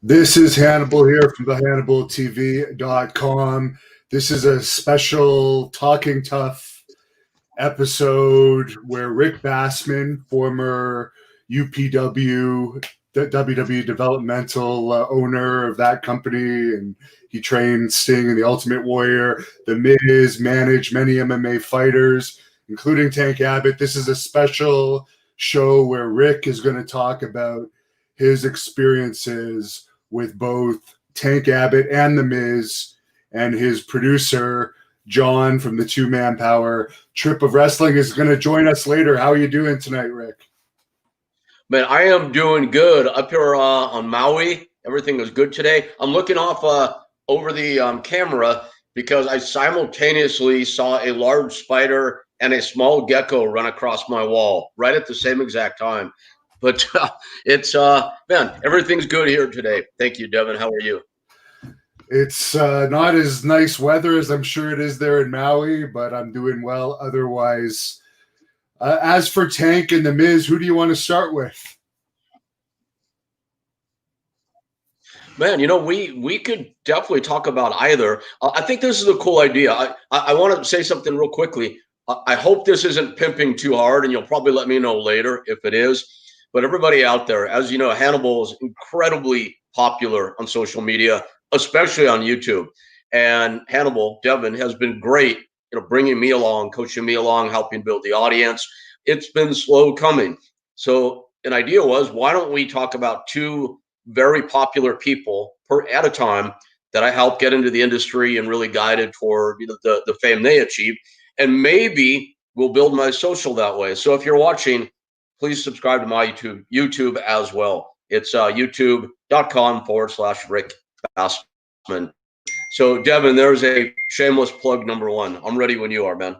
This is Hannibal here from the HannibalTV.com. This is a special Talking Tough episode where Rick Bassman, former UPW, WWE Developmental owner of that company, and he trained Sting and the Ultimate Warrior, The Miz, managed many MMA fighters, including Tank Abbott. This is a special show where Rick is going to talk about his experiences with both Tank Abbott and The Miz, and his producer, John from the Two Man Power Trip of Wrestling, is going to join us later. How are you doing tonight, Rick? Man, I am doing good. Up here on Maui, everything is good today. I'm looking off over the camera because I simultaneously saw a large spider and a small gecko run across my wall right at the same exact time. But it's, man, everything's good here today. Thank you, Devin. How are you? It's not as nice weather as I'm sure it is there in Maui, but I'm doing well otherwise. As for Tank and The Miz, who do you want to start with? Man, you know, we could definitely talk about either. I think this is a cool idea. I want to say something real quickly. I hope this isn't pimping too hard, and you'll probably let me know later if it is. But everybody out there, as you know, Hannibal is incredibly popular on social media, especially on YouTube. And Hannibal, Devin, has been great, you know, bringing me along, coaching me along, helping build the audience. It's been slow coming. So an idea was, why don't we talk about two very popular people at a time that I helped get into the industry and really guided for, you know, the fame they achieved. And maybe we'll build my social that way. So if you're watching, please subscribe to my YouTube as well. It's youtube.com/Rick Bassman. So, Devin, there's a shameless plug number one. I'm ready when you are, man.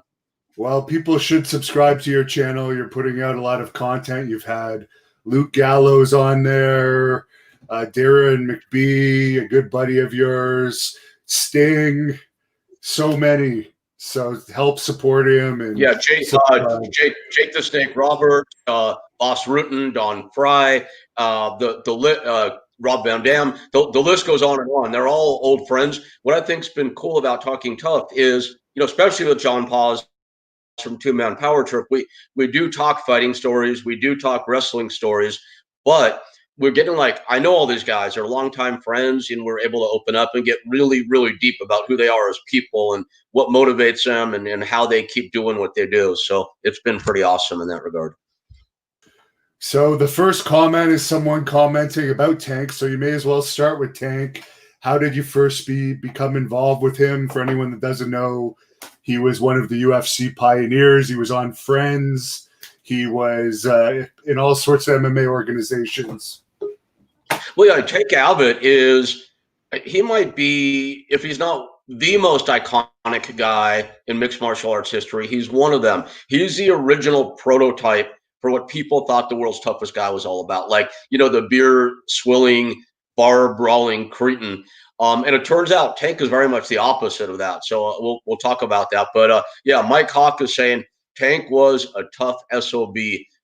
Well, people should subscribe to your channel. You're putting out a lot of content. You've had Luke Gallows on there, Darren McBee, a good buddy of yours, Sting, so many. So help support him. And yeah, Jake the Snake Robert, Boss Rutten, Don Fry, Rob Van Dam. The list goes on and on. They're all old friends. What I think's been cool about Talking Tough is, you know, especially with John Paz from Two Man Power Trip, we do talk fighting stories, we do talk wrestling stories, but we're getting I know all these guys are longtime friends, and we're able to open up and get really, really deep about who they are as people and what motivates them and how they keep doing what they do. So it's been pretty awesome in that regard. So the first comment is someone commenting about Tank. So you may as well start with Tank. How did you first become involved with him? For anyone that doesn't know, he was one of the UFC pioneers. He was on Friends. He was in all sorts of MMA organizations. Well, yeah, Tank Abbott he might be, if he's not the most iconic guy in mixed martial arts history, he's one of them. He's the original prototype for what people thought the world's toughest guy was all about. Like, you know, the beer swilling, bar brawling cretin. And it turns out Tank is very much the opposite of that. So we'll talk about that. But yeah, Mike Hawk is saying Tank was a tough SOB.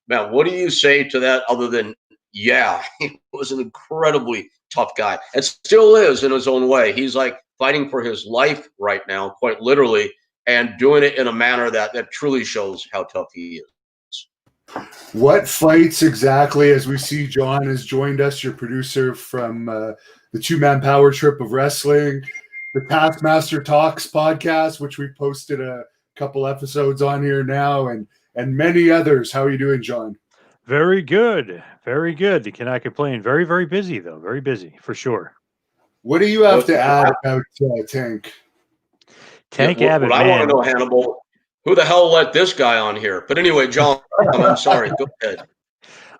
Man, what do you say to that other than, yeah, he was an incredibly tough guy and still is in his own way. He's like fighting for his life right now, quite literally, and doing it in a manner that truly shows how tough he is. What fights exactly, as we see John has joined us, your producer from the Two Man Power Trip of Wrestling, the Taskmaster Talks podcast, which we posted a couple episodes on here now, and many others. How are you doing, John? Very good. Very good. You cannot complain. Very, very busy, though. Very busy, for sure. What do you have to add about Tank? Tank Abbott, I want to know, Hannibal, who the hell let this guy on here? But anyway, John, I'm sorry. Go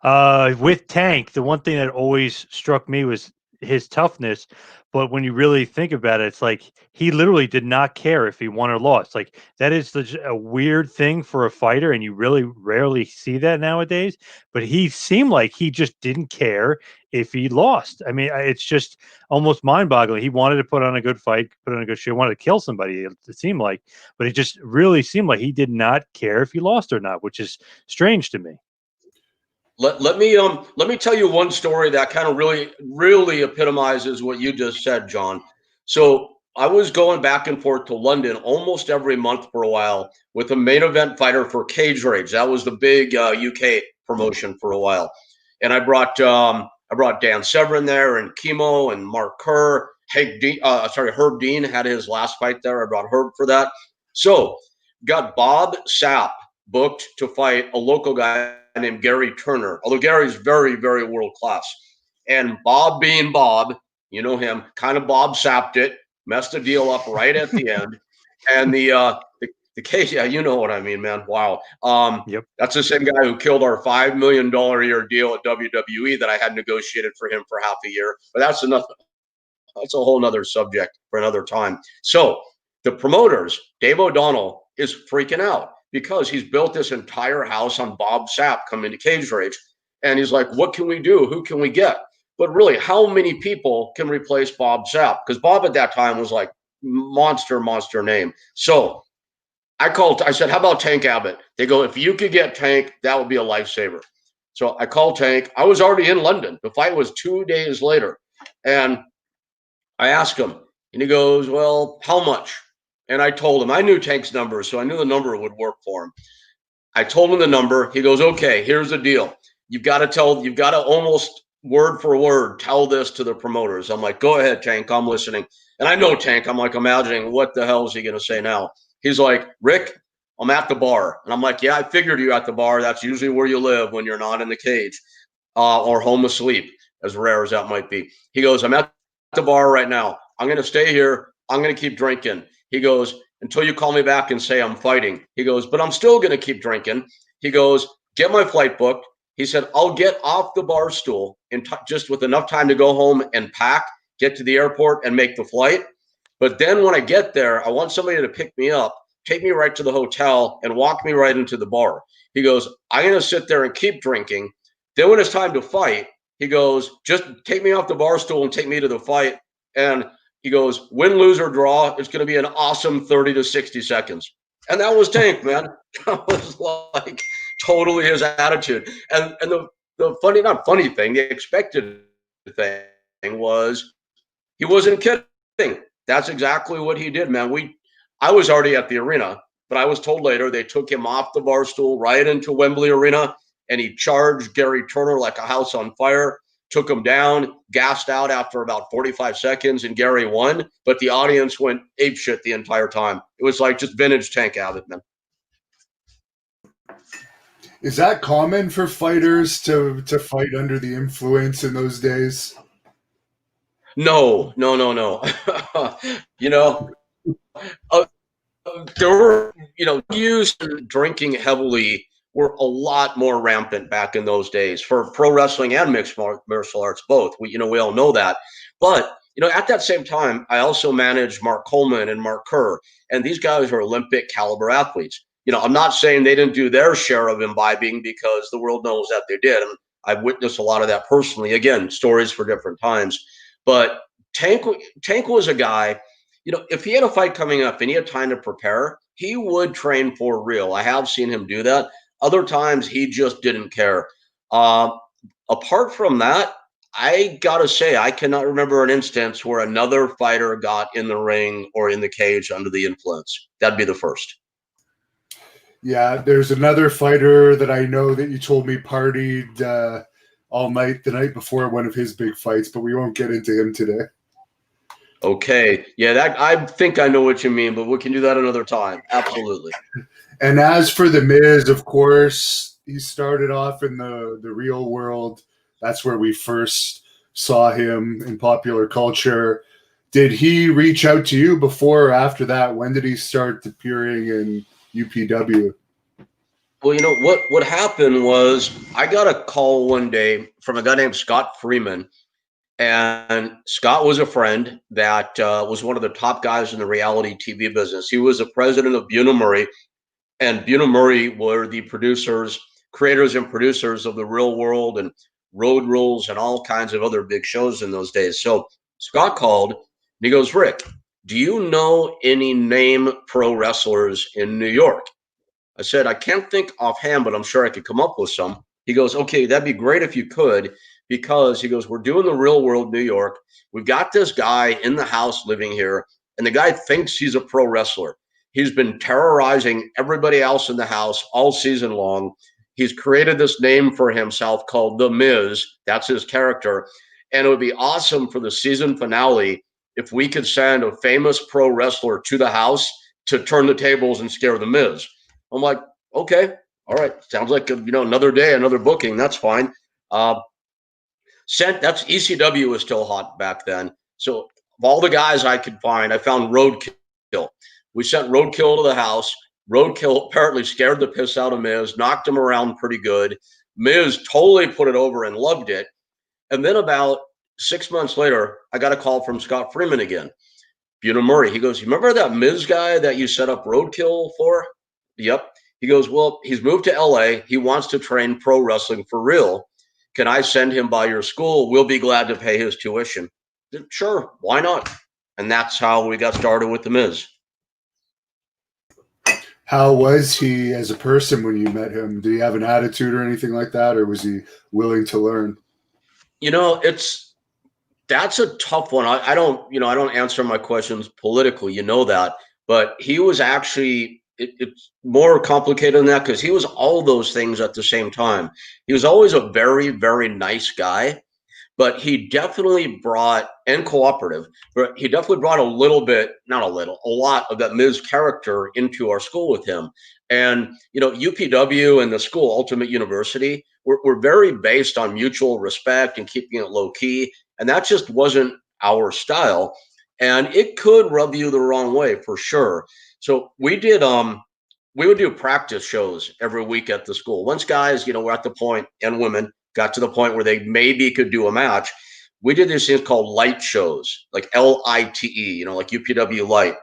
ahead. With Tank, the one thing that always struck me was his toughness. But when you really think about it, it's like he literally did not care if he won or lost. Like, that is a weird thing for a fighter, and you really rarely see that nowadays. But he seemed like he just didn't care. if he lost. I mean, it's just almost mind-boggling. He wanted to put on a good fight, put on a good show, wanted to kill somebody, it seemed like, but it just really seemed like he did not care if he lost or not, which is strange to me. Let me tell you one story that kind of really epitomizes what you just said, John. So I was going back and forth to London almost every month for a while with a main event fighter for Cage Rage. That was the big UK promotion for a while, and I brought Dan Severn there, and Chemo, and Mark Kerr. Herb Dean had his last fight there. I brought Herb for that. So got Bob Sapp booked to fight a local guy named Gary Turner, although Gary's very, very world class. And Bob being Bob, you know him, kind of Bob Sapped it, messed the deal up right at the end. And the case, yeah, you know what I mean, man. Wow. Yep. That's the same guy who killed our $5 million a year deal at WWE that I had negotiated for him for half a year. But that's a whole nother subject for another time. So the promoters, Dave O'Donnell, is freaking out because he's built this entire house on Bob Sapp coming to Cage Rage. And he's like, what can we do? Who can we get? But really, how many people can replace Bob Sapp? Because Bob at that time was like monster name. So I said, how about Tank Abbott? They go, if you could get Tank, that would be a lifesaver. So I called Tank. I was already in London. The fight was 2 days later. And I asked him, and he goes, well, how much? And I told him, I knew Tank's number, so I knew the number would work for him. I told him the number. He goes, okay, here's the deal. You've got to almost word for word tell this to the promoters. I'm like, go ahead, Tank, I'm listening. And I know Tank. I'm like imagining, what the hell is he going to say now? He's like, Rick, I'm at the bar. And I'm like, yeah, I figured you at the bar. That's usually where you live when you're not in the cage or home asleep, as rare as that might be. He goes, I'm at the bar right now. I'm going to stay here. I'm going to keep drinking. He goes, until you call me back and say I'm fighting. He goes, but I'm still going to keep drinking. He goes, get my flight booked. He said, I'll get off the bar stool just with enough time to go home and pack, get to the airport and make the flight. But then when I get there, I want somebody to pick me up, take me right to the hotel and walk me right into the bar. He goes, I'm going to sit there and keep drinking. Then when it's time to fight, he goes, just take me off the bar stool and take me to the fight. And he goes, win, lose, or draw, it's going to be an awesome 30 to 60 seconds. And that was Tank, man. That was like totally his attitude. And the funny, not funny thing, the expected thing was he wasn't kidding. That's exactly what he did, man. I was already at the arena, but I was told later they took him off the bar stool right into Wembley Arena, and he charged Gary Turner like a house on fire. Took him down, gassed out after about 45 seconds, and Gary won. But the audience went apeshit the entire time. It was like just vintage Tank Abbott, man. Is that common for fighters to fight under the influence in those days? No. There were, use and drinking heavily were a lot more rampant back in those days for pro wrestling and mixed martial arts both. We all know that. But, at that same time, I also managed Mark Coleman and Mark Kerr, and these guys are Olympic caliber athletes. I'm not saying they didn't do their share of imbibing because the world knows that they did. And I've witnessed a lot of that personally. Again, stories for different times. But Tank was a guy, if he had a fight coming up and he had time to prepare, he would train for real. I have seen him do that. Other times he just didn't care. Apart from that, I got to say, I cannot remember an instance where another fighter got in the ring or in the cage under the influence. That'd be the first. Yeah, there's another fighter that I know that you told me partied all night the night before one of his big fights, but we won't get into him today. Okay. Yeah, I think I know what you mean, but we can do that another time. Absolutely. And as for The Miz, of course, he started off in the real world. That's where we first saw him in popular culture. Did he reach out to you before or after that? When did he start appearing in UPW? Well, what happened was I got a call one day from a guy named Scott Freeman. And Scott was a friend that was one of the top guys in the reality TV business. He was the president of Buna Murray, and Buna Murray were the creators and producers of The Real World and Road Rules and all kinds of other big shows in those days. So Scott called and he goes, Rick, do you know any name pro wrestlers in New York? I said, I can't think offhand, but I'm sure I could come up with some. He goes, okay, that'd be great if you could, because he goes, we're doing the Real World New York. We've got this guy in the house living here, and the guy thinks he's a pro wrestler. He's been terrorizing everybody else in the house all season long. He's created this name for himself called The Miz. That's his character. And it would be awesome for the season finale if we could send a famous pro wrestler to the house to turn the tables and scare The Miz. I'm like, okay, all right. Sounds like, another day, another booking. That's fine. That's ECW was still hot back then. So of all the guys I could find, I found Roadkill. We sent Roadkill to the house. Roadkill apparently scared the piss out of Miz, knocked him around pretty good. Miz totally put it over and loved it. And then about 6 months later, I got a call from Scott Freeman again. Buena Murray. He goes, you remember that Miz guy that you set up Roadkill for? Yep. He goes, well, he's moved to LA. He wants to train pro wrestling for real. Can I send him by your school? We'll be glad to pay his tuition. Sure. Why not? And that's how we got started with The Miz. How was he as a person when you met him? Did he have an attitude or anything like that? Or was he willing to learn? That's a tough one. I don't answer my questions politically, that, but he was actually, it's more complicated than that, because he was all those things at the same time. He was always a very, very nice guy, but he definitely brought, and cooperative, but he definitely brought a lot of that Miz character into our school with him. And, UPW and the school, Ultimate University, were very based on mutual respect and keeping it low key. And that just wasn't our style. And it could rub you the wrong way for sure. So we would do practice shows every week at the school. Once guys, were at the point, and women got to the point where they maybe could do a match, we did these things called light shows, like LITE, like UPW light.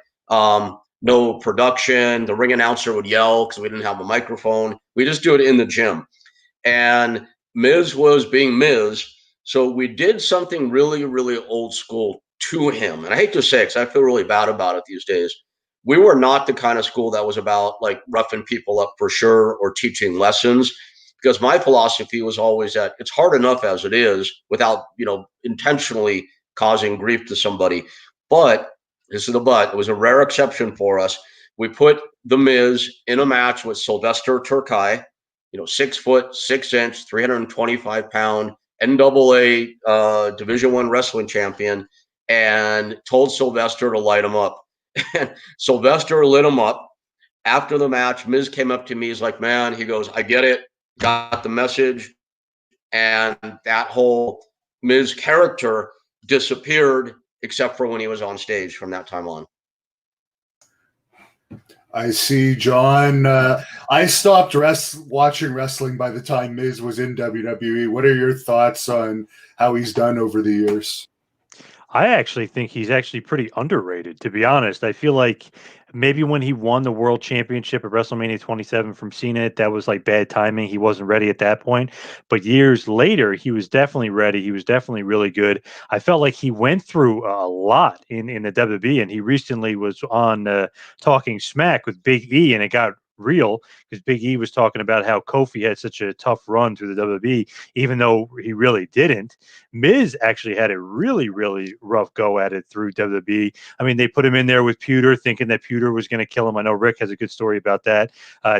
No production. The ring announcer would yell because we didn't have a microphone. We just do it in the gym. And Miz was being Miz. So we did something really, really old school to him. And I hate to say it because I feel really bad about it these days. We were not the kind of school that was about like roughing people up for sure or teaching lessons, because my philosophy was always that it's hard enough as it is without, intentionally causing grief to somebody. But this is the but. It was a rare exception for us. We put The Miz in a match with Sylvester Terkay, 6 foot 6 inch, 325 pound NAA Division I wrestling champion, and told Sylvester to light him up. And Sylvester lit him up. After the match, Miz came up to me. He's like, man, he goes, I get it. Got the message. And that whole Miz character disappeared, except for when he was on stage from that time on. I see, John. I stopped watching wrestling by the time Miz was in WWE. What are your thoughts on how he's done over the years? I actually think he's actually pretty underrated, to be honest. I feel like maybe when he won the world championship at WrestleMania 27 from Cena, that was like bad timing. He wasn't ready at that point. But years later, he was definitely ready. He was definitely really good. I felt like he went through a lot in the WWE, and he recently was on Talking Smack with Big E, and it got real because Big E was talking about how Kofi had such a tough run through the WWE, even though he really didn't. Miz actually had a really, really rough go at it through WWE. I mean, they put him in there with Pewter, thinking that Pewter was going to kill him. I know Rick has a good story about that.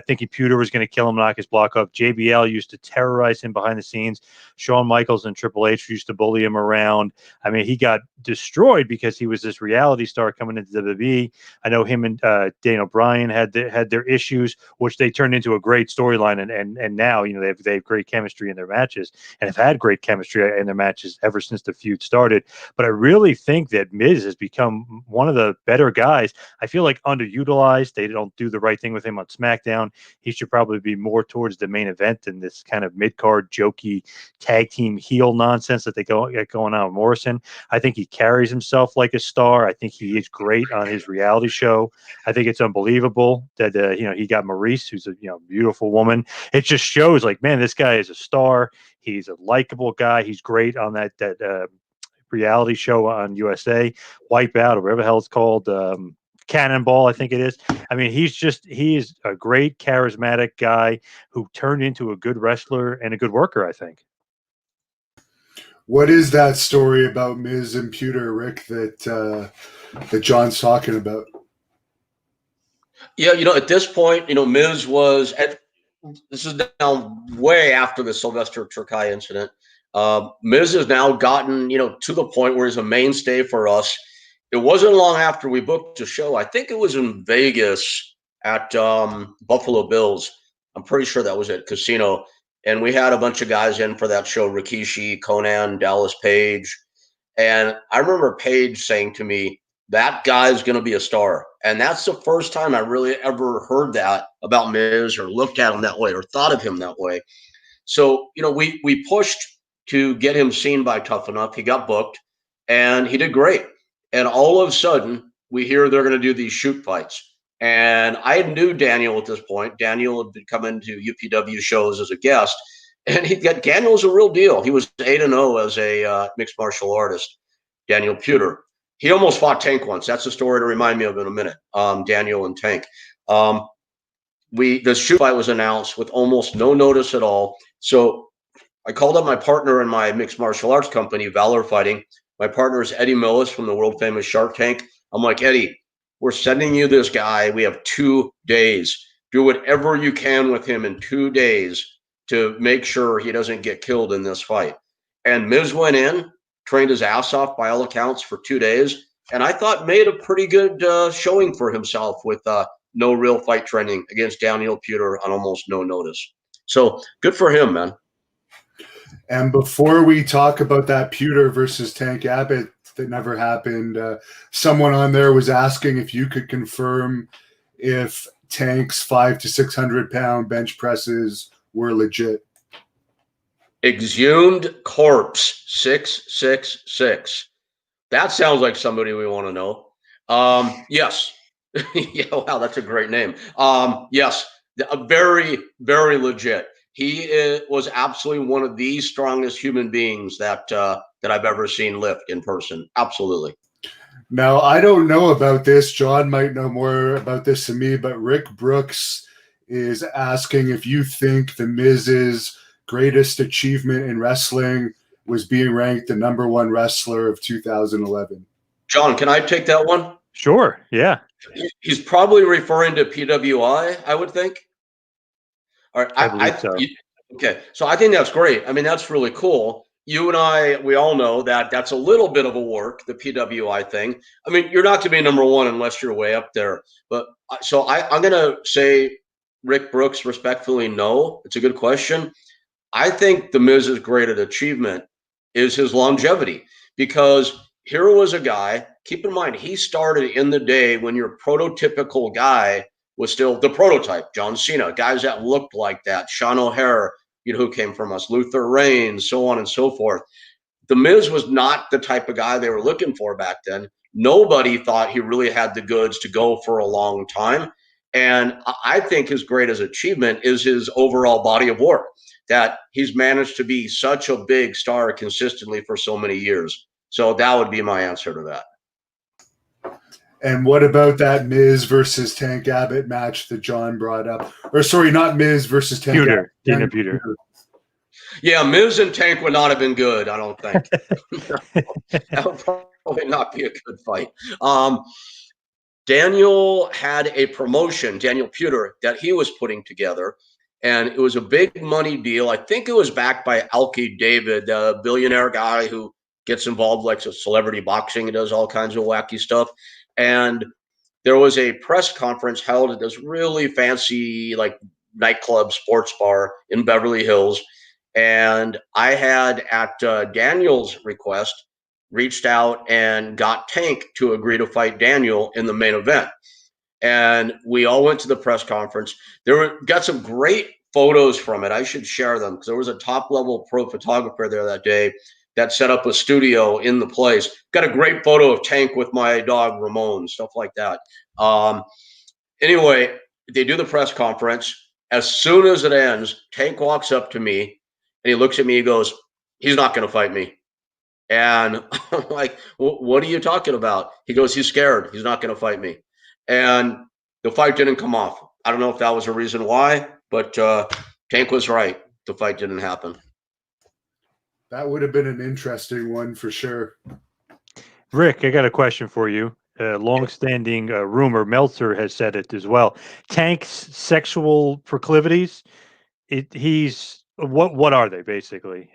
Thinking Pewter was going to kill him, knock his block off. JBL used to terrorize him behind the scenes. Shawn Michaels and Triple H used to bully him around. I mean, he got destroyed because he was this reality star coming into WWE. I know him and Daniel Bryan had their issues, which they turned into a great storyline, and now they have great chemistry in their matches, and have had great chemistry in their matches ever since the feud started. But I really think that Miz has become one of the better guys. I feel like underutilized. They don't do the right thing with him on SmackDown. He should probably be more towards the main event than this kind of mid-card jokey tag team heel nonsense that they get going on with Morrison. I think he carries himself like a star. I think he is great on his reality show. I think it's unbelievable that he got Maurice, who's a beautiful woman. It just shows like, man, this guy is a star. He's a likable guy. He's great on that reality show on USA, Wipeout or whatever the hell it's called. Cannonball, I think it is. I mean, he is a great charismatic guy who turned into a good wrestler and a good worker, I think. What is that story about Miz and Pewter, Rick, that John's talking about? Yeah, at this point, Miz was this is now way after the Sylvester Terkay incident. Miz has now gotten, to the point where he's a mainstay for us. It wasn't long after we booked a show. I think it was in Vegas at Buffalo Bills. I'm pretty sure that was at Casino. And we had a bunch of guys in for that show, Rikishi, Conan, Dallas Page. And I remember Page saying to me, that guy's going to be a star. And that's the first time I really ever heard that about Miz or looked at him that way or thought of him that way. So, we pushed to get him seen by Tough Enough. He got booked and he did great. And all of a sudden, we hear they're going to do these shoot fights. And I knew Daniel at this point. Daniel had been coming to UPW shows as a guest. And Daniel's a real deal. He was 8-0 as a mixed martial artist, Daniel Pewter. He almost fought Tank once. That's a story to remind me of in a minute, Daniel and Tank. The shoot fight was announced with almost no notice at all. So I called up my partner in my mixed martial arts company, Valor Fighting. My partner is Eddie Millis from the world famous Shark Tank. I'm like, Eddie, we're sending you this guy. We have 2 days. Do whatever you can with him in 2 days to make sure he doesn't get killed in this fight. And Miz went in, trained his ass off by all accounts for 2 days, and I thought made a pretty good showing for himself with no real fight training against Daniel Pewter on almost no notice. So good for him, man. And before we talk about that Pewter versus Tank Abbott that never happened, someone on there was asking if you could confirm if Tank's 500 to 600 pound bench presses were legit. Exhumed corpse 666. That sounds like somebody we want to know. Yes. Yeah, wow, that's a great name. Yes, very, very legit. He was absolutely one of the strongest human beings that I've ever seen lift in person. Absolutely. Now, I don't know about this. John might know more about this than me, but Rick Brooks is asking if you think The Miz's greatest achievement in wrestling was being ranked the #1 wrestler of 2011. John, can I take that one? Sure, yeah. He's probably referring to PWI, I would think. All right, I believe so. Okay, so I think that's great. I mean, that's really cool. You and I, we all know that that's a little bit of a work, the PWI thing. I mean, you're not going to be #1 unless you're way up there. But so I'm going to say, Rick Brooks, respectfully, no. It's a good question. I think The Miz's greatest achievement is his longevity, because here was a guy, keep in mind, he started in the day when your prototypical guy was still the prototype, John Cena, guys that looked like that, Sean O'Hare, who came from us, Luther Reigns, so on and so forth. The Miz was not the type of guy they were looking for back then. Nobody thought he really had the goods to go for a long time. And I think his greatest achievement is his overall body of work, that he's managed to be such a big star consistently for so many years. So that would be my answer to that. And what about that Miz versus Tank Abbott match that John brought up? Or sorry, not Miz versus Tank Abbott. Daniel Pewter. Yeah, Miz and Tank would not have been good, I don't think. That would probably not be a good fight. Daniel had a promotion, Daniel Pewter, that he was putting together, and it was a big money deal. I think it was backed by Alki David, the billionaire guy who gets involved like celebrity boxing and does all kinds of wacky stuff. And there was a press conference held at this really fancy like nightclub sports bar in Beverly Hills. And I had, at Daniel's request, reached out and got Tank to agree to fight Daniel in the main event. And we all went to the press conference. Got some great photos from it. I should share them because there was a top-level pro photographer there that day that set up a studio in the place. Got a great photo of Tank with my dog Ramon, stuff like that. Anyway, they do the press conference. As soon as it ends, Tank walks up to me And he looks at me, he goes, he's not going to fight me. And I'm like, what are you talking about? He goes, he's scared. He's not going to fight me. And the fight didn't come off. I don't know if that was a reason why, but Tank was right. The fight didn't happen. That would have been an interesting one for sure. Rick, I got a question for you. Long-standing rumor, Meltzer has said it as well. Tank's sexual proclivities, what are they basically?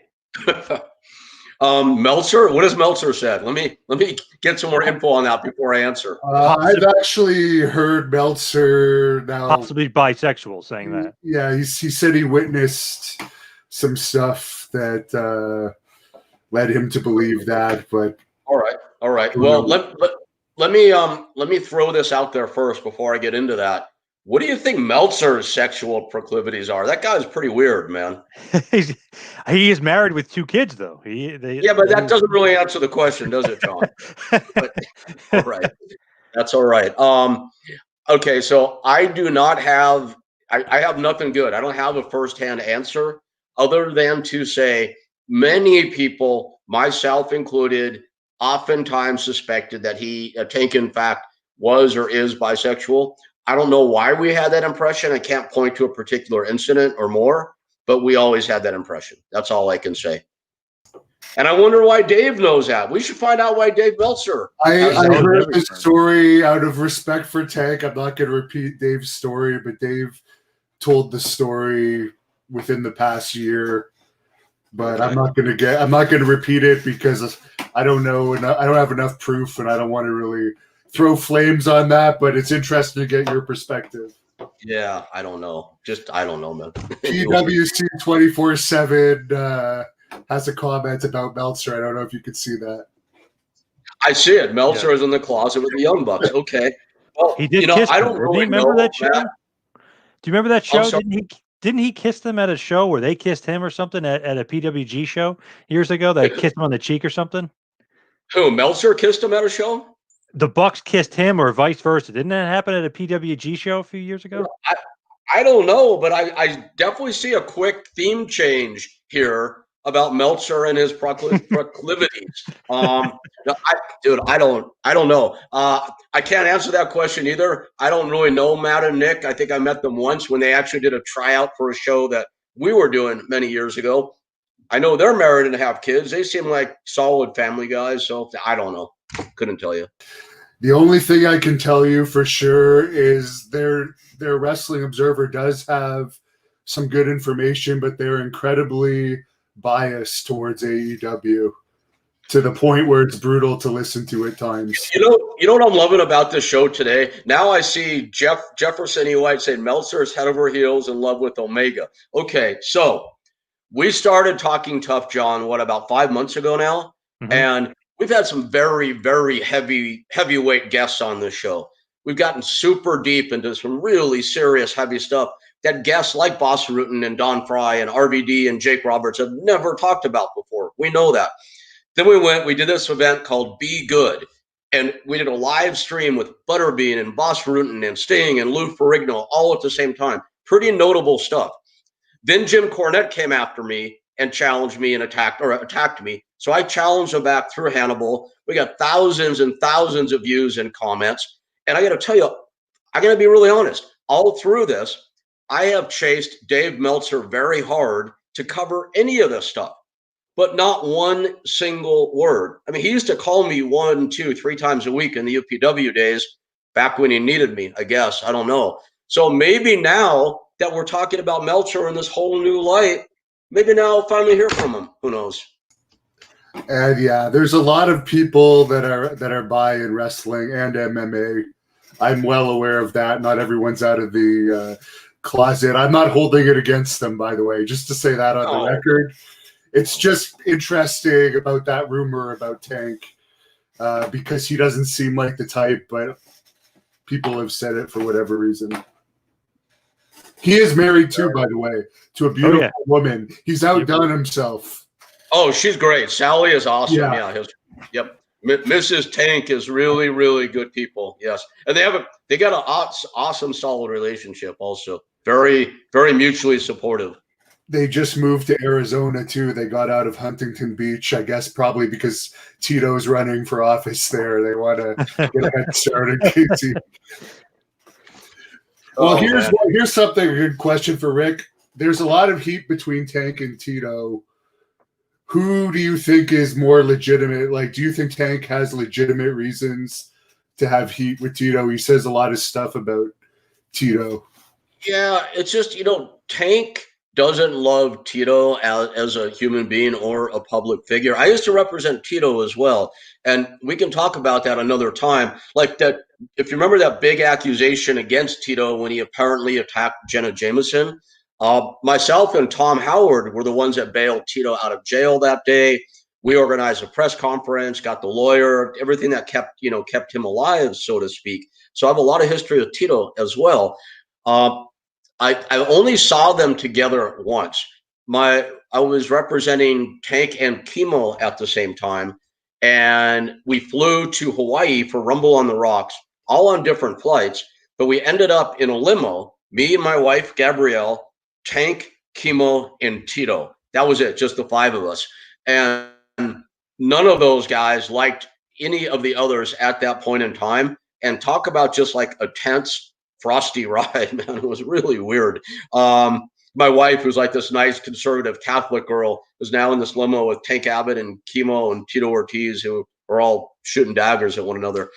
Meltzer, what has Meltzer said? Let me get some more info on that before I answer. I've actually heard Meltzer now possibly bisexual saying that. Yeah, he said he witnessed some stuff that led him to believe that. But all right. Well, let me throw this out there first before I get into that. What do you think Meltzer's sexual proclivities are? That guy's pretty weird, man. He is married with 2 kids, though. But that doesn't really answer the question, does it, John? But, all right, that's all right. Okay, so I do not have. I have nothing good. I don't have a firsthand answer other than to say many people, myself included, oftentimes suspected that Tank, in fact, was or is bisexual. I don't know why we had that impression. I can't point to a particular incident or more, but we always had that impression. That's all I can say. And I wonder why Dave knows that. We should find out why Dave Meltzer. I heard the story out of respect for Tank. I'm not going to repeat Dave's story, but Dave told the story within the past year. But okay. I'm not going to repeat it because I don't know, and I don't have enough proof, and I don't want to really throw flames on that, but it's interesting to get your perspective. Yeah, I don't know. I don't know, man. PWC 24/7 has a comment about Meltzer. I don't know if you could see that. I see it. Meltzer is in the closet with the Young Bucks. Okay. Well, he did kiss I don't them. really remember know that show? Matt. Do you remember that show? Didn't he kiss them at a show where they kissed him or something at a PWG show years ago? They kissed him on the cheek or something? Who, Meltzer kissed him at a show? The Bucks kissed him or vice versa. Didn't that happen at a PWG show a few years ago? I don't know, but I definitely see a quick theme change here about Meltzer and his proclivities. I don't know. I can't answer that question either. I don't really know Matt and Nick. I think I met them once when they actually did a tryout for a show that we were doing many years ago. I know they're married and have kids. They seem like solid family guys. So I don't know. Couldn't tell you. The only thing I can tell you for sure is their Wrestling Observer does have some good information, but they're incredibly biased towards AEW to the point where it's brutal to listen to at times. You know what I'm loving about this show today? Now I see Jefferson E. White saying Meltzer is head over heels in love with Omega. Okay, so we started Talking Tough, John, about 5 months ago now? Mm-hmm. And we've had some very, very heavyweight guests on this show. We've gotten super deep into some really serious, heavy stuff that guests like Boss Rutan and Don Fry and RVD and Jake Roberts have never talked about before. We know that. Then we did this event called Be Good, and we did a live stream with Butterbean and Boss Rutan and Sting and Lou Ferrigno all at the same time. Pretty notable stuff. Then Jim Cornette came after me and challenged me and attacked me. So I challenged him back through Hannibal. We got thousands and thousands of views and comments. And I got to tell you, I got to be really honest. All through this, I have chased Dave Meltzer very hard to cover any of this stuff, but not one single word. I mean, he used to call me 1, 2, 3 times a week in the UPW days, back when he needed me, I guess. I don't know. So maybe now that we're talking about Meltzer in this whole new light, maybe now I'll finally hear from him. Who knows? And yeah, there's a lot of people that are bi in wrestling and MMA. I'm well aware of that. Not everyone's out of the closet. I'm not holding it against them, by the way, just to say that on the record. It's just interesting about that rumor about Tank because he doesn't seem like the type, but people have said it for whatever reason. He is married too, by the way, to a beautiful woman. He's outdone himself. Oh, she's great. Sally is awesome. Yeah. Yep. Mrs. Tank is really, really good people. Yes. And they got an awesome, solid relationship also. Very, very mutually supportive. They just moved to Arizona too. They got out of Huntington Beach, I guess, probably because Tito's running for office there. They want to get a head start in KC. Well, here's something, a good question for Rick. There's a lot of heat between Tank and Tito. Who do you think is more legitimate? Like, do you think Tank has legitimate reasons to have heat with Tito? He says a lot of stuff about Tito. Yeah, it's just, Tank doesn't love Tito as a human being or a public figure. I used to represent Tito as well, and we can talk about that another time. Like that, if you remember that big accusation against Tito when he apparently attacked Jenna Jameson, myself and Tom Howard were the ones that bailed Tito out of jail that day. We organized a press conference, got the lawyer, everything that kept him alive, so to speak. So I have a lot of history with Tito as well. I only saw them together once. I was representing Tank and Chemo at the same time, and we flew to Hawaii for Rumble on the Rocks, all on different flights, but we ended up in a limo, me and my wife, Gabrielle, Tank, Chemo, and Tito. That was it, just the five of us. And none of those guys liked any of the others at that point in time. And talk about just like a tense, frosty ride, man. It was really weird. My wife, who's like this nice conservative Catholic girl, is now in this limo with Tank Abbott and Chemo and Tito Ortiz, who are all shooting daggers at one another.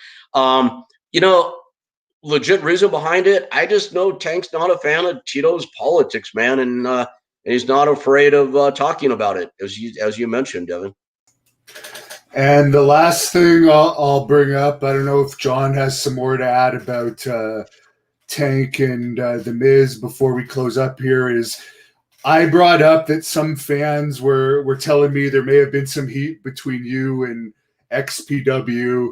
Legit reason behind it, I just know Tank's not a fan of Tito's politics, man, and he's not afraid of talking about it, as you mentioned, Devin. And the last thing I'll bring up, I don't know if John has some more to add about Tank and The Miz before we close up here, is I brought up that some fans were telling me there may have been some heat between you and XPW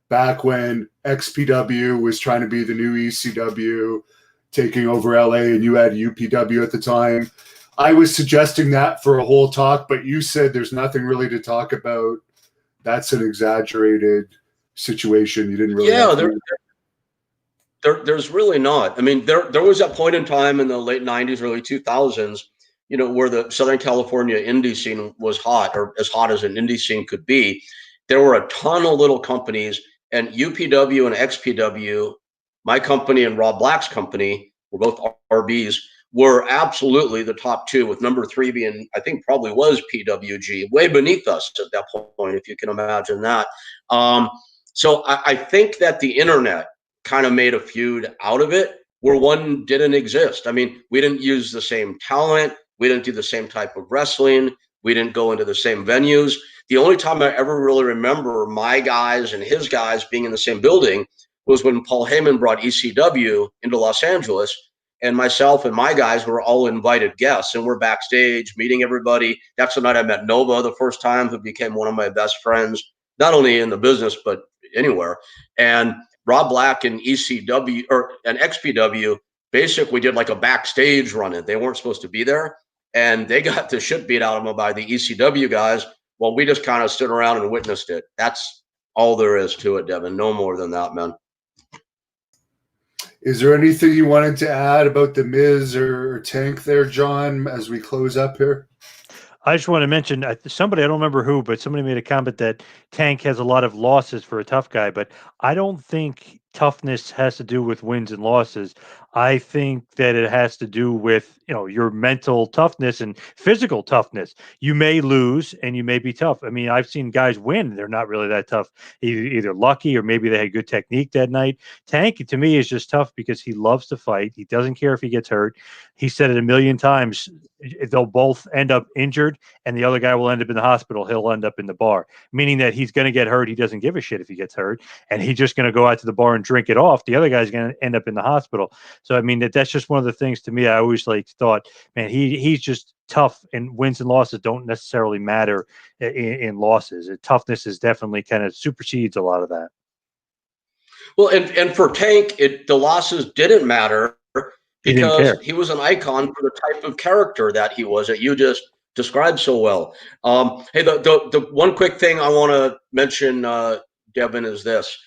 back when XPW was trying to be the new ECW, taking over LA, and you had UPW at the time. I was suggesting that for a whole talk, but you said there's nothing really to talk about. That's an exaggerated situation. You didn't really. Yeah, there's really not. I mean, there was that point in time in the late 90s, early 2000s, where the Southern California indie scene was hot, or as hot as an indie scene could be. There were a ton of little companies, and UPW and XPW, my company and Rob Black's company, were both RBs, were absolutely the top two, with number three being, I think, probably was PWG, way beneath us at that point, if you can imagine that. So I think that the internet kind of made a feud out of it where one didn't exist. I mean, we didn't use the same talent. We didn't do the same type of wrestling. We didn't go into the same venues. The only time I ever really remember my guys and his guys being in the same building was when Paul Heyman brought ECW into Los Angeles, and myself and my guys were all invited guests, and we're backstage meeting everybody. That's the night I met Nova the first time, who became one of my best friends, not only in the business, but anywhere. And Rob Black and ECW and XPW basically did like a backstage run-in. They weren't supposed to be there, and they got the shit beat out of them by the ECW guys. Well, we just kind of stood around and witnessed it. That's all there is to it, Devin. No more than that, man. Is there anything you wanted to add about The Miz or Tank there, John, as we close up here? I just want to mention somebody, I don't remember who, but somebody made a comment that Tank has a lot of losses for a tough guy, but I don't think toughness has to do with wins and losses. I think that it has to do with, your mental toughness and physical toughness. You may lose and you may be tough. I mean, I've seen guys win. They're not really that tough, either lucky or maybe they had good technique that night. Tank, to me, is just tough because he loves to fight. He doesn't care if he gets hurt. He said it a million times. They'll both end up injured and the other guy will end up in the hospital. He'll end up in the bar, meaning that he's going to get hurt. He doesn't give a shit if he gets hurt, and he's just going to go out to the bar and drink it off. The other guy's going to end up in the hospital. So, I mean, that's just one of the things to me. I always thought, man, he's just tough, and wins and losses don't necessarily matter in losses. Toughness is definitely kind of supersedes a lot of that. Well, and for Tank, the losses didn't matter because he was an icon for the type of character that he was, that you just described so well. Hey, the one quick thing I want to mention, Devin, is this.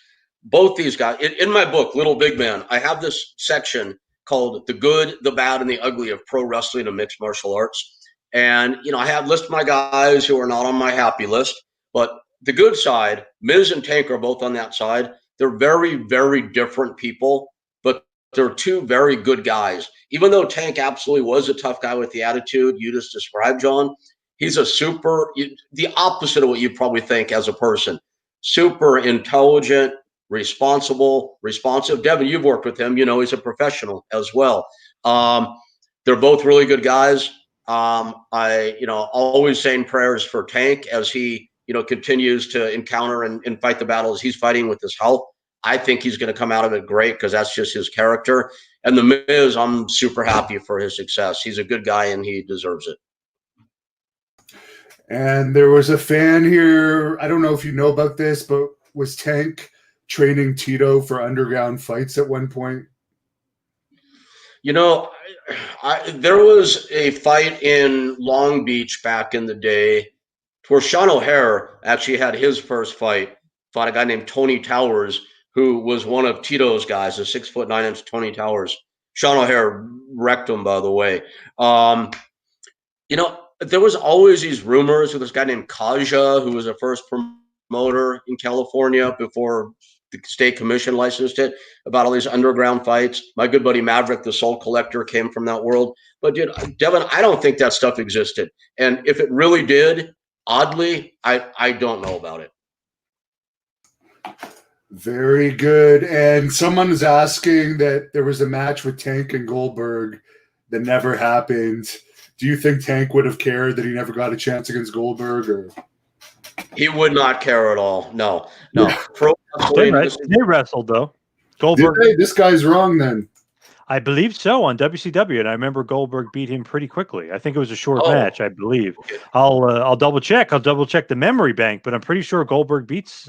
Both these guys, in my book, Little Big Man, I have this section called The Good, the Bad, and the Ugly of Pro Wrestling and Mixed Martial Arts. And, I have listed my guys who are not on my happy list, but the good side, Miz and Tank are both on that side. They're very, very different people, but they're two very good guys. Even though Tank absolutely was a tough guy with the attitude you just described, John, he's the opposite of what you probably think as a person. Super intelligent, responsible, responsive. Devin, you've worked with him. He's a professional as well. They're both really good guys. I always saying prayers for Tank as he, continues to encounter and fight the battles he's fighting with his health. I think he's going to come out of it great because that's just his character. And the Miz, I'm super happy for his success. He's a good guy and he deserves it. And there was a fan here. I don't know if you know about this, but was Tank training Tito for underground fights at one point? There was a fight in Long Beach back in the day where Sean O'Hare actually had his first fight, fought a guy named Tony Towers, who was one of Tito's guys, a 6'9" Tony Towers. Sean O'Hare wrecked him, by the way. There was always these rumors with this guy named Kaja, who was the first promoter in California before the state commission licensed it, about all these underground fights. My good buddy Maverick, the Soul Collector, came from that world. But Devin, I don't think that stuff existed. And if it really did, oddly, I don't know about it. Very good. And someone is asking that there was a match with Tank and Goldberg that never happened. Do you think Tank would have cared that he never got a chance against Goldberg? Or he would not care at all. No. Yeah. Pro wrestling, they wrestled though. Goldberg. This guy's wrong then. I believe so on WCW, and I remember Goldberg beat him pretty quickly. I think it was a short match, I believe. Okay. I'll double check. I'll double check the memory bank, but I'm pretty sure Goldberg beats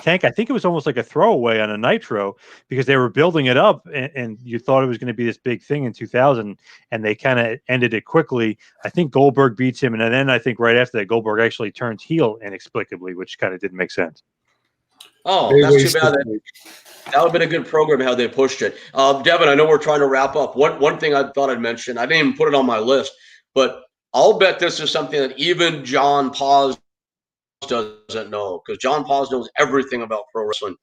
Tank. I think it was almost like a throwaway on a Nitro because they were building it up, and you thought it was going to be this big thing in 2000, and they kind of ended it quickly. I think Goldberg beats him, and then I think right after that, Goldberg actually turns heel inexplicably, which kind of didn't make sense. Oh, that's too bad. That would have been a good program how they pushed it. Devin, I know we're trying to wrap up. One thing I thought I'd mention, I didn't even put it on my list, but I'll bet this is something that even John Paz doesn't know, because John Paz knows everything about pro wrestling.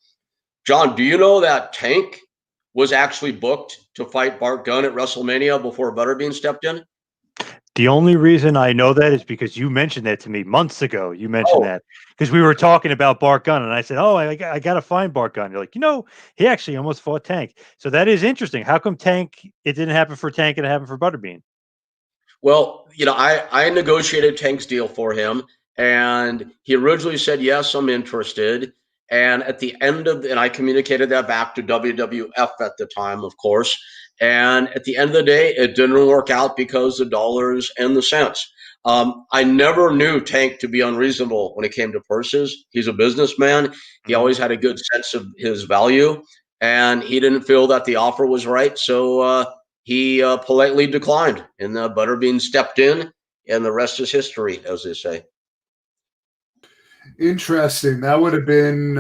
John, do you know that Tank was actually booked to fight Bart Gunn at WrestleMania before Butterbean stepped in? The only reason I know that is because you mentioned that to me months ago. You mentioned that because we were talking about Bart Gunn, and I said, I got to find Bart Gunn. You're like, he actually almost fought Tank. So that is interesting. How come it didn't happen for Tank and it happened for Butterbean? Well, I negotiated Tank's deal for him, and he originally said, yes, I'm interested. And at the end and I communicated that back to WWF at the time, of course. And at the end of the day, it didn't work out because the dollars and the cents. I never knew Tank to be unreasonable when it came to purses. He's a businessman. He always had a good sense of his value, and he didn't feel that the offer was right. So he politely declined, and Butterbean stepped in, and the rest is history, as they say. Interesting. That would have been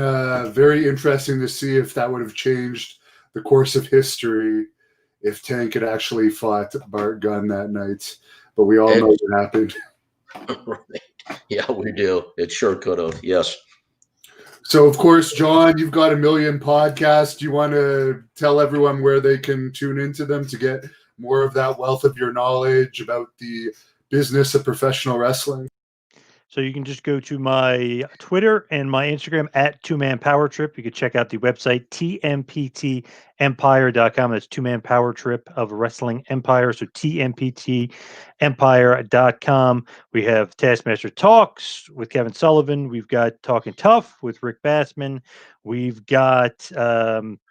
very interesting to see if that would have changed the course of history if Tank had actually fought Bart Gunn that night. But we all know what happened. Right. Yeah, we do. It sure could have. Yes. So, of course, John, you've got a million podcasts. Do you want to tell everyone where they can tune into them to get more of that wealth of your knowledge about the business of professional wrestling? So you can just go to my Twitter and my Instagram at 2Man Power Trip. You can check out the website tmptempire.com. That's 2Man Power Trip of Wrestling Empire. So tmptempire.com. We have Taskmaster Talks with Kevin Sullivan. We've got Talking Tough with Rick Bassman. We've got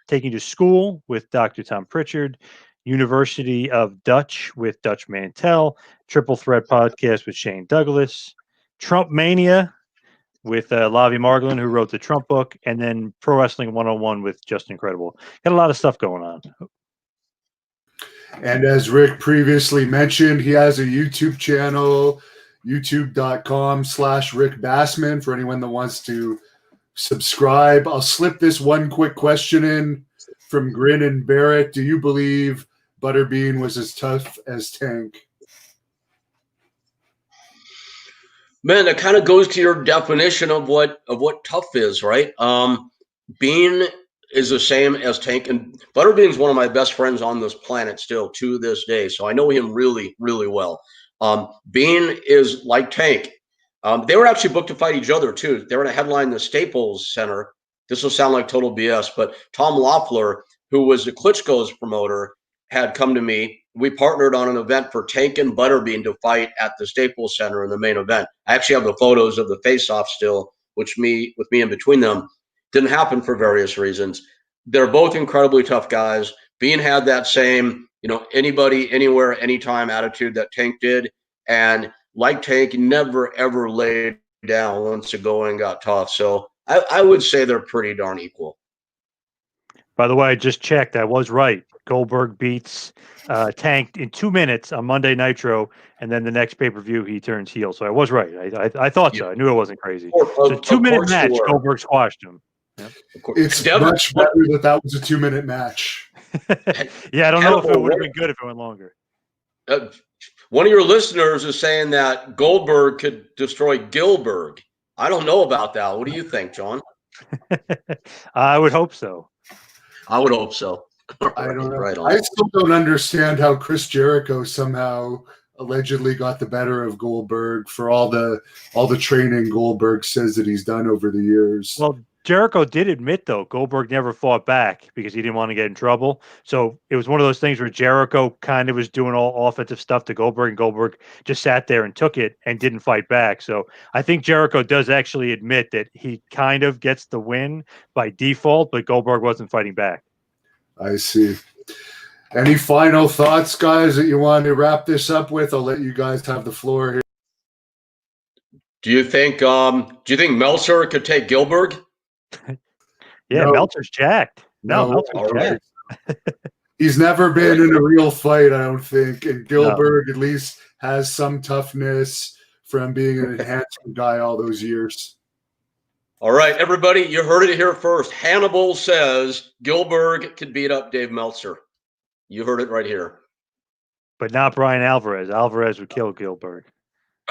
Taking to School with Dr. Tom Pritchard. University of Dutch with Dutch Mantel. Triple Threat Podcast with Shane Douglas. Trump Mania with Lavi Margolin, who wrote the Trump book, and then Pro Wrestling 101 with Just Incredible. Got a lot of stuff going on. And as Rick previously mentioned, he has a YouTube channel, youtube.com/Rick Bassman, for anyone that wants to subscribe. I'll slip this one quick question in from Grin and Barrett. Do you believe Butterbean was as tough as Tank? Man, that kind of goes to your definition of what tough is, right? Bean is the same as Tank, and Butterbean's one of my best friends on this planet still to this day, so I know him really, really well. Bean is like Tank. They were actually booked to fight each other too. They were going to headline the Staples Center. This will sound like total BS, but Tom Loeffler, who was the Klitschko's promoter, had come to me. We partnered on an event for Tank and Butterbean to fight at the Staples Center in the main event. I actually have the photos of the face-off still, with me in between them. Didn't happen for various reasons. They're both incredibly tough guys. Bean had that same, anybody, anywhere, anytime attitude that Tank did. And like Tank, never, ever laid down once the going got tough. So I would say they're pretty darn equal. By the way, I just checked. I was right. Goldberg beats Tank in 2 minutes on Monday Nitro, and then the next pay-per-view he turns heel. So I was right. I thought so. I knew it wasn't crazy. So 2-minute match, Goldberg squashed him. Yep. It's much better that was a 2-minute match. Yeah, I don't know if it would have been good if it went longer. One of your listeners is saying that Goldberg could destroy Gilbert. I don't know about that. What do you think, John? I would hope so. I would hope so. I don't know. Right on. I still don't understand how Chris Jericho somehow allegedly got the better of Goldberg for all the training Goldberg says that he's done over the years. Well, Jericho did admit, though, Goldberg never fought back because he didn't want to get in trouble. So it was one of those things where Jericho kind of was doing all offensive stuff to Goldberg, and Goldberg just sat there and took it and didn't fight back. So I think Jericho does actually admit that he kind of gets the win by default, but Goldberg wasn't fighting back. I see. Any final thoughts, guys, that you want to wrap this up with? I'll let you guys have the floor here. Do you think Meltzer could take Gilbert? Yeah, no. Meltzer's jacked. No, Meltzer's jacked. He's never been in a real fight, I don't think. And Gilbert at least has some toughness from being an enhancement guy all those years. All right, everybody, you heard it here first. Hannibal says Gilbert could beat up Dave Meltzer. You heard it right here. But not Brian Alvarez. Alvarez would kill Gilbert.